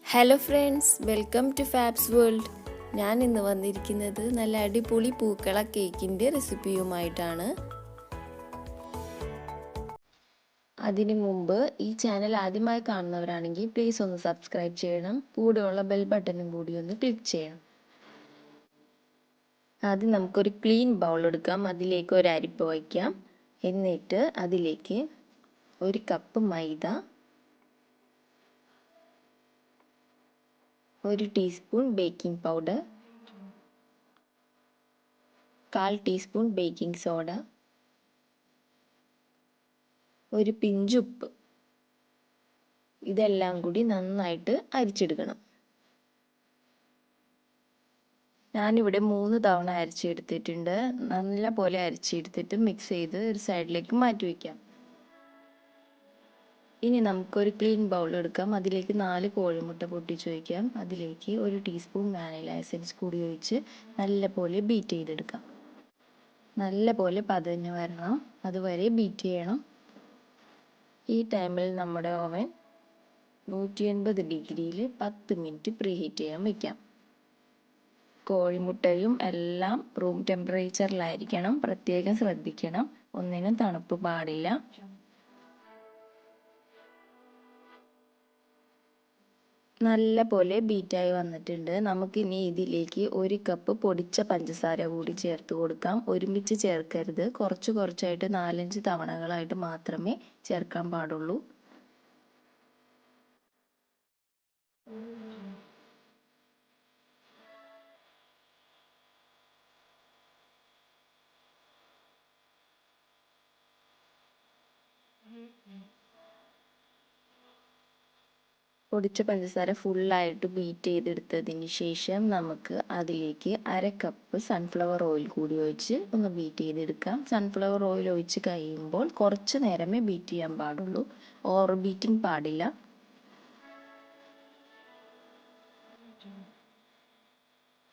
Hello friends, welcome to Fabs world. ഞാൻ ഇന്ന് വന്നിരിക്കുന്നത് നല്ല അടിപൊളി പൂക്കള കേക്കിൻ്റെ റെസിപ്പിയുമായിട്ടാണ്. അതിനു മുമ്പ് ഈ ചാനൽ ആദ്യമായി കാണുന്നവരാണെങ്കിൽ പ്ലീസ് ഒന്ന് സബ്സ്ക്രൈബ് ചെയ്യണം. കൂടെയുള്ള ബെൽ ബട്ടണും കൂടി ഒന്ന് ക്ലിക്ക് ചെയ്യണം. ആദ്യം നമുക്കൊരു ക്ലീൻ ബൗൾ എടുക്കാം. അതിലേക്ക് ഒരു അരിപ്പ വയ്ക്കാം. എന്നിട്ട് അതിലേക്ക് ഒരു കപ്പ് മൈദ, 1 teaspoon baking powder, 1/4 teaspoon baking soda, ഒരു പിഞ്ച് ഉപ്പ്, ഇതെല്ലാം കൂടി നന്നായിട്ട് അരിച്ചെടുക്കണം. ഞാനിവിടെ 3 തവണ അരിച്ചെടുത്തിട്ടുണ്ട്. നല്ല പോലെ അരിച്ചെടുത്തിട്ട് മിക്സ് ചെയ്ത് ഒരു സൈഡിലേക്ക് മാറ്റി വയ്ക്കാം. ഇനി നമുക്കൊരു ക്ലീൻ ബൗൾ എടുക്കാം. അതിലേക്ക് 4 കോഴിമുട്ട പൊട്ടിച്ച് വയ്ക്കാം. അതിലേക്ക് 1 ടീസ്പൂൺ വാനില എസൻസ് കൂടി ഒഴിച്ച് നല്ലപോലെ ബീറ്റ് ചെയ്തെടുക്കാം. നല്ലപോലെ പതഞ്ഞ് വരണം, അതുവരെ ബീറ്റ് ചെയ്യണം. ഈ ടൈമിൽ നമ്മുടെ ഓവൻ 180 ഡിഗ്രിയിൽ 10 മിനിറ്റ് പ്രീഹീറ്റ് ചെയ്യാൻ വയ്ക്കാം. കോഴിമുട്ടയും എല്ലാം റൂം ടെമ്പറേച്ചറിലായിരിക്കണം. പ്രത്യേകം ശ്രദ്ധിക്കണം, ഒന്നിനും തണുപ്പ് പാടില്ല. നല്ല പോലെ ബീറ്റായി വന്നിട്ടുണ്ട്. നമുക്കിനി ഇതിലേക്ക് 1 കപ്പ് പൊടിച്ച പഞ്ചസാര കൂടി ചേർത്ത് കൊടുക്കാം. ഒരുമിച്ച് ചേർക്കരുത്, കുറച്ച് കുറച്ചായിട്ട് 4-5 തവണകളായിട്ട് മാത്രമേ ചേർക്കാൻ പാടുള്ളൂ. പൊടിച്ച പഞ്ചസാര ഫുള്ളായിട്ട് ബീറ്റ് ചെയ്തെടുത്തതിന് ശേഷം നമുക്ക് അതിലേക്ക് 1/2 കപ്പ് സൺഫ്ലവർ ഓയിൽ കൂടി ഒഴിച്ച് ഒന്ന് ബീറ്റ് ചെയ്തെടുക്കാം. സൺഫ്ലവർ ഓയിൽ ഒഴിച്ച് കഴിയുമ്പോൾ കുറച്ച് നേരമേ ബീറ്റ് ചെയ്യാൻ പാടുള്ളൂ, ഓവർ ബീറ്റിംഗ് പാടില്ല.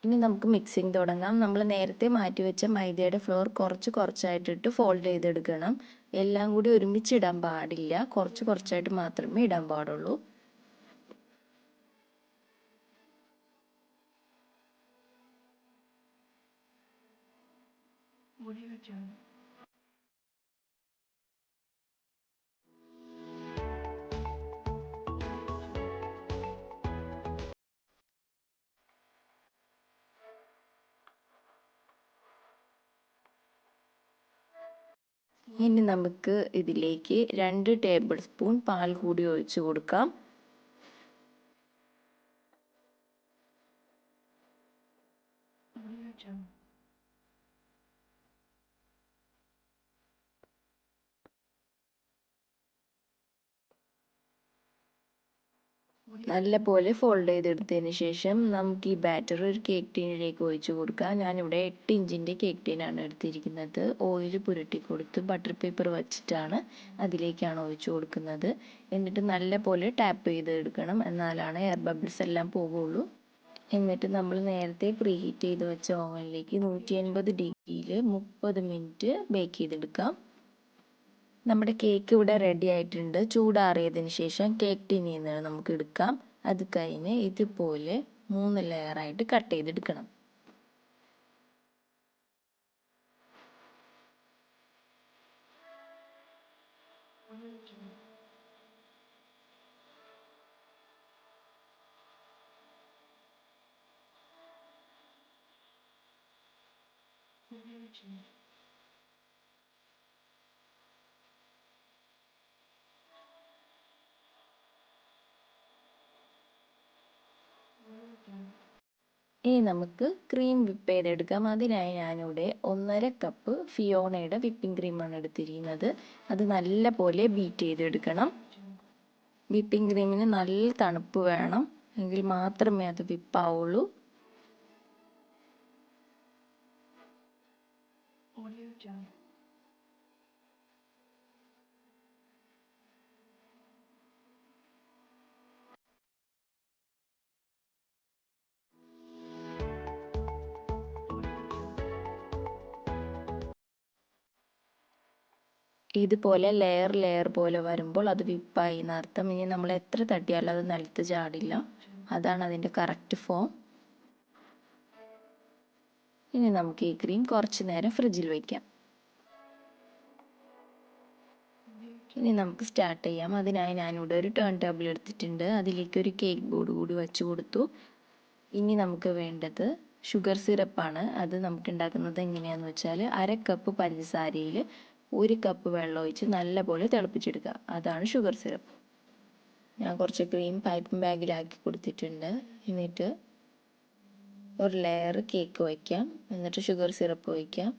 ഇനി നമുക്ക് മിക്സിങ് തുടങ്ങാം. നമ്മൾ നേരത്തെ മാറ്റി വെച്ച മൈദയുടെ ഫ്ലോർ കുറച്ച് കുറച്ചായിട്ടിട്ട് ഫോൾഡ് ചെയ്തെടുക്കണം. എല്ലാം കൂടി ഒരുമിച്ച് ഇടാൻ പാടില്ല, കുറച്ച് കുറച്ചായിട്ട് മാത്രമേ ഇടാൻ പാടുള്ളൂ. ഇനി നമുക്ക് ഇതിലേക്ക് 2 ടേബിൾ സ്പൂൺ പാൽ കൂടി ഒഴിച്ച് കൊടുക്കാം. നല്ല പോലെ ഫോൾഡ് ചെയ്തെടുത്തതിന് ശേഷം നമുക്ക് ഈ ബാറ്റർ ഒരു കേക്ക് ടീനിലേക്ക് ഒഴിച്ച് കൊടുക്കാം. ഞാനിവിടെ 8 ഇഞ്ചിൻ്റെ കേക്ക് ടീനാണ് എടുത്തിരിക്കുന്നത്. ഓയിൽ പുരട്ടി കൊടുത്ത് ബട്ടർ പേപ്പർ വച്ചിട്ടാണ് അതിലേക്കാണ് ഒഴിച്ച് കൊടുക്കുന്നത്. എന്നിട്ട് നല്ല പോലെ ടാപ്പ് ചെയ്ത് എടുക്കണം, എന്നാലാണ് എയർ ബബിൾസ് എല്ലാം പോകുള്ളൂ. എന്നിട്ട് നമ്മൾ നേരത്തെ പ്രീഹീറ്റ് ചെയ്ത് വെച്ച ഓവനിലേക്ക് 180 ഡിഗ്രിയിൽ 30 മിനിറ്റ് ബേക്ക് ചെയ്തെടുക്കാം. നമ്മുടെ കേക്ക് ഇവിടെ റെഡി ആയിട്ടുണ്ട്. ചൂടാറിയതിന് ശേഷം കേക്ക് ടിന്നിൽ നിന്ന് നമുക്ക് എടുക്കാം. അത് കഴിഞ്ഞ് ഇതുപോലെ 3 ലെയറായിട്ട് കട്ട് ചെയ്തെടുക്കണം. ഇനി നമുക്ക് ക്രീം വിപ്പ് ചെയ്തെടുക്കാം. അതിനായി ഞാനിവിടെ 1/2 കപ്പ് ഫിയോണയുടെ വിപ്പിംഗ് ക്രീമാണ് എടുത്തിരിക്കുന്നത്. അത് നല്ല പോലെ ബീറ്റ് ചെയ്തെടുക്കണം. വിപ്പിംഗ് ക്രീമിന് നല്ല തണുപ്പ് വേണം, എങ്കിൽ മാത്രമേ അത് വിപ്പാവുള്ളൂ. ഇതുപോലെ ലെയർ പോലെ വരുമ്പോൾ അത് വിപ്പായി എന്നർത്ഥം. ഇനി നമ്മൾ എത്ര തട്ടിയാലും അത് നിലത്ത് ചാടില്ല. അതാണ് അതിൻ്റെ കറക്റ്റ് ഫോം. ഇനി നമുക്ക് ഈ ക്രീം കുറച്ച് നേരം ഫ്രിഡ്ജിൽ വയ്ക്കാം. ഇനി നമുക്ക് സ്റ്റാർട്ട് ചെയ്യാം. അതിനായി ഞാനിവിടെ ഒരു ടേൺ ടേബിൾ എടുത്തിട്ടുണ്ട്. അതിലേക്ക് ഒരു കേക്ക് ബോർഡ് കൂടി വെച്ച് കൊടുത്തു. ഇനി നമുക്ക് വേണ്ടത് ഷുഗർ സിറപ്പാണ്. അത് നമുക്ക് ഉണ്ടാക്കുന്നത് എങ്ങനെയാണെന്ന് വെച്ചാൽ 1/2 കപ്പ് പഞ്ചസാരയിൽ 1 കപ്പ് വെള്ളം ഒഴിച്ച് നല്ലപോലെ തിളപ്പിച്ചെടുക്കുക. അതാണ് ഷുഗർ സിറപ്പ്. ഞാൻ കുറച്ച് ക്രീം പൈപ്പിംഗ് ബാഗിലാക്കി കൊടുത്തിട്ടുണ്ട്. എന്നിട്ട് ഒരു ലെയർ കേക്ക് വയ്ക്കാം. എന്നിട്ട് ഷുഗർ സിറപ്പ് ഒഴിക്കാം.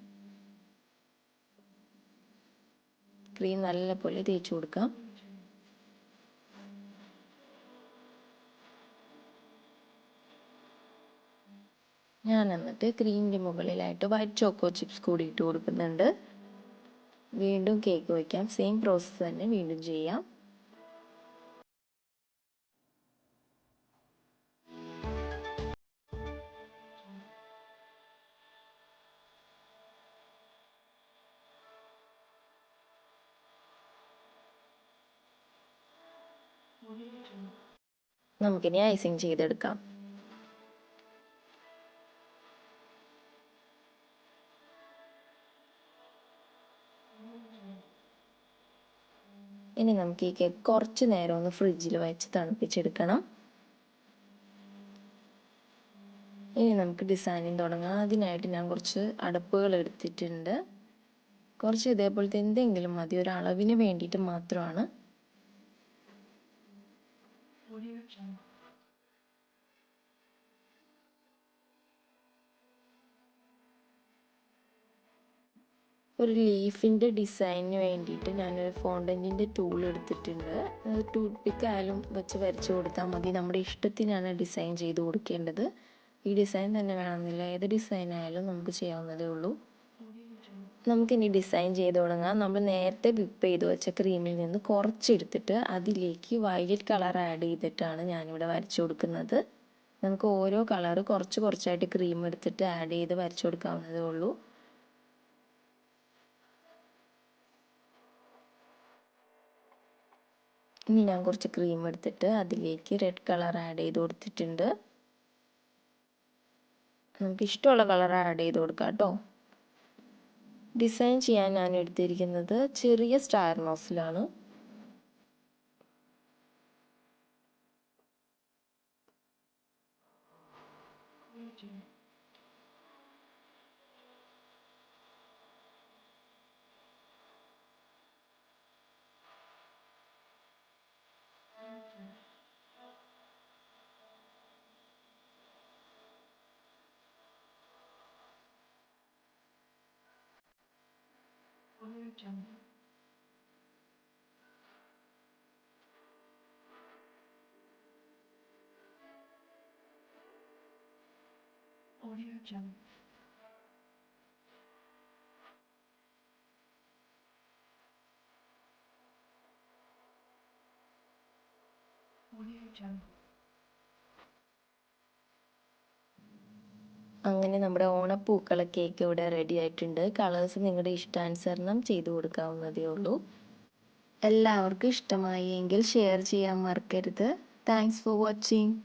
ക്രീം നല്ലപോലെ തേച്ച് കൊടുക്കാം. ഞാൻ എന്നിട്ട് ക്രീമിൻ്റെ മുകളിലായിട്ട് വൈറ്റ് ചോക്കോ ചിപ്സ് കൂടി ഇട്ട് കൊടുക്കുന്നുണ്ട്. വീണ്ടും കേക്ക് വയ്ക്കാം. സെയിം പ്രോസസ്സ് തന്നെ വീണ്ടും ചെയ്യാം. നമുക്കിനി ഐസിങ് ചെയ്തെടുക്കാം. ഇനി നമുക്ക് ഈ കേക്ക് കുറച്ച് നേരം ഒന്ന് ഫ്രിഡ്ജിൽ വെച്ച് തണുപ്പിച്ചെടുക്കണം. ഇനി നമുക്ക് ഡിസൈനിങ് തുടങ്ങാം. അതിനായിട്ട് ഞാൻ കുറച്ച് അടപ്പുകൾ എടുത്തിട്ടുണ്ട്. കുറച്ച് ഇതേപോലത്തെ എന്തെങ്കിലും മതി, ഒരു അളവിന് വേണ്ടിയിട്ട് മാത്രമാണ്. ഒരു ലീഫിൻ്റെ ഡിസൈനിന് വേണ്ടിയിട്ട് ഞാനൊരു ഫോണ്ടൻറ്റിൻ്റെ ടൂൾ എടുത്തിട്ടുണ്ട്. ടൂത്ത് പിക്ക് ആയാലും വെച്ച് വരച്ച് കൊടുത്താൽ മതി. നമ്മുടെ ഇഷ്ടത്തിനാണ് ഡിസൈൻ ചെയ്ത് കൊടുക്കേണ്ടത്. ഈ ഡിസൈൻ തന്നെ വേണമെന്നില്ല, ഏത് ഡിസൈൻ ആയാലും നമുക്ക് ചെയ്യാവുന്നതേ ഉള്ളൂ. നമുക്കിനി ഡിസൈൻ ചെയ്ത് തുടങ്ങാം. നമ്മൾ നേരത്തെ വിപ്പ് ചെയ്ത് വെച്ച ക്രീമിൽ നിന്ന് കുറച്ചെടുത്തിട്ട് അതിലേക്ക് വയലറ്റ് കളർ ആഡ് ചെയ്തിട്ടാണ് ഞാനിവിടെ വരച്ചു കൊടുക്കുന്നത്. നമുക്ക് ഓരോ കളർ കുറച്ച് കുറച്ചായിട്ട് ക്രീം എടുത്തിട്ട് ആഡ് ചെയ്ത് വരച്ചു കൊടുക്കാവുന്നതേ ഉള്ളൂ. ഇനി ഞാൻ കുറച്ച് ക്രീം എടുത്തിട്ട് അതിലേക്ക് റെഡ് കളർ ആഡ് ചെയ്ത് കൊടുത്തിട്ടുണ്ട്. നമുക്ക് ഇഷ്ടമുള്ള കളർ ആഡ് ചെയ്ത് കൊടുക്കാം കേട്ടോ. ഡിസൈൻ ചെയ്യാൻ ഞാൻ എടുത്തിരിക്കുന്നത് ചെറിയ സ്റ്റാർ നോസിലാണ്. അങ്ങനെ നമ്മുടെ ഓണപ്പൂക്കള കേക്ക് ഇവിടെ റെഡി ആയിട്ടുണ്ട്. കളേഴ്സ് നിങ്ങളുടെ ഇഷ്ടാനുസരണം ചെയ്തു കൊടുക്കാവുന്നതേ ഉള്ളൂ. എല്ലാവർക്കും ഇഷ്ടമായി എങ്കിൽ ഷെയർ ചെയ്യാൻ മറക്കരുത്. Thanks for watching.